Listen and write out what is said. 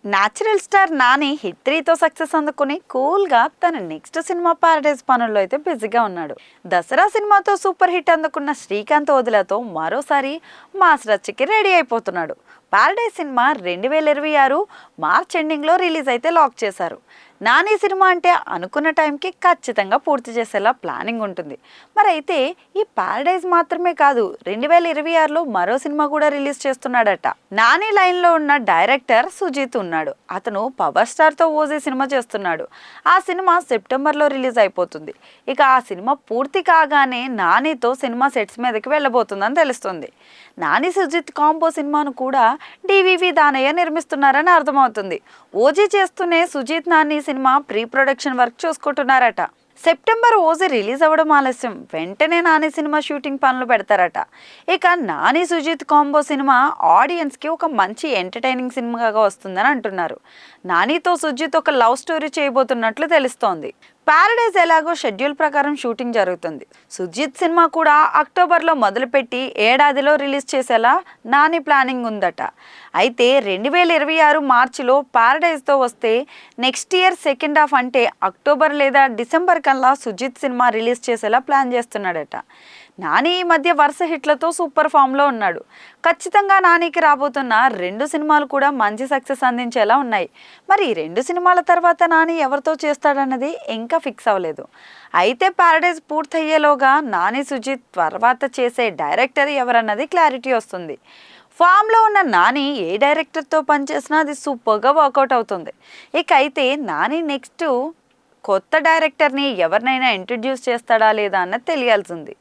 Natural star Nani hit 3తో success అందుకుని కూల్గా తన నెక్స్ట్ సినిమా పారడైజ్ పనుల్లో అయితే బిజీగా ఉన్నాడు. దసరా సినిమాతో సూపర్ హిట్ అందుకున్న శ్రీకాంత్ వదిలతో మరోసారి మాస్ రచ్చకి రెడీ అయిపోతున్నాడు. పారడైజ్ సినిమా 2026 మార్చ్ ఎండింగ్లో రిలీజ్ అయితే లాక్ చేశారు. నాని సినిమా అంటే అనుకున్న టైంకి ఖచ్చితంగా పూర్తి చేసేలా ప్లానింగ్ ఉంటుంది. మరి అయితే ఈ పారడైజ్ మాత్రమే కాదు, 2026లో మరో సినిమా కూడా రిలీజ్ చేస్తున్నాడట. నాని లైన్లో ఉన్న డైరెక్టర్ సుజిత్ ఉన్నాడు. అతను పవర్ స్టార్తో ఓజీ సినిమా చేస్తున్నాడు. ఆ సినిమా సెప్టెంబర్లో రిలీజ్ అయిపోతుంది. ఇక ఆ సినిమా పూర్తి కాగానే నానితో సినిమా సెట్స్ మీదకి వెళ్ళబోతుందని తెలుస్తుంది. నాని సుజిత్ కాంబో సినిమాను కూడా డివివి దానయ్య నిర్మిస్తున్నారని అర్థమవుతుంది. ఓజీ చేస్తూనే సుజిత్ నాని సినిమా ప్రీ ప్రొడక్షన్ వర్క్ చూసుకుంటున్నారట. సెప్టెంబర్ ఓజీ రిలీజ్ అవ్వడం ఆలస్యం, వెంటనే నాని సినిమా షూటింగ్ పనులు పెడతారట. ఇక నాని సుజిత్ కాంబో సినిమా ఆడియన్స్కి ఒక మంచి ఎంటర్టైనింగ్ సినిమాగా వస్తుందని అంటున్నారు. నానితో సుజిత్ ఒక లవ్ స్టోరీ చేయబోతున్నట్లు తెలుస్తోంది. పారడైజ్ ఎలాగో షెడ్యూల్ ప్రకారం షూటింగ్ జరుగుతుంది. సుజిత్ సినిమా కూడా అక్టోబర్లో మొదలుపెట్టి ఏడాదిలో రిలీజ్ చేసేలా నాని ప్లానింగ్ ఉందట. అయితే 2026 మార్చిలో పారడైజ్తో వస్తే నెక్స్ట్ ఇయర్ సెకండ్ హాఫ్ అంటే అక్టోబర్ లేదా డిసెంబర్ కల్లా సుజిత్ సినిమా రిలీజ్ చేసేలా ప్లాన్ చేస్తున్నాడట. నాని ఈ మధ్య వరుస హిట్లతో సూపర్ ఫామ్లో ఉన్నాడు. ఖచ్చితంగా నానికి రాబోతున్న 2 సినిమాలు కూడా మంచి సక్సెస్ అందించేలా ఉన్నాయి. మరి ఈ 2 సినిమాల తర్వాత నాని ఎవరితో చేస్తాడన్నది ఇంకా ఫిక్స్ అవ్వలేదు. అయితే పారడైజ్ పూర్తయ్యేలోగా నాని సుజిత్ తర్వాత చేసే డైరెక్టర్ ఎవరన్నది క్లారిటీ వస్తుంది. ఫామ్లో ఉన్న నాని ఏ డైరెక్టర్తో పనిచేసినా అది సూపర్గా వర్కౌట్ అవుతుంది. ఇక అయితే నాని నెక్స్ట్ కొత్త డైరెక్టర్ని ఎవరినైనా ఇంట్రడ్యూస్ చేస్తాడా లేదా అన్నది తెలియాల్సింది.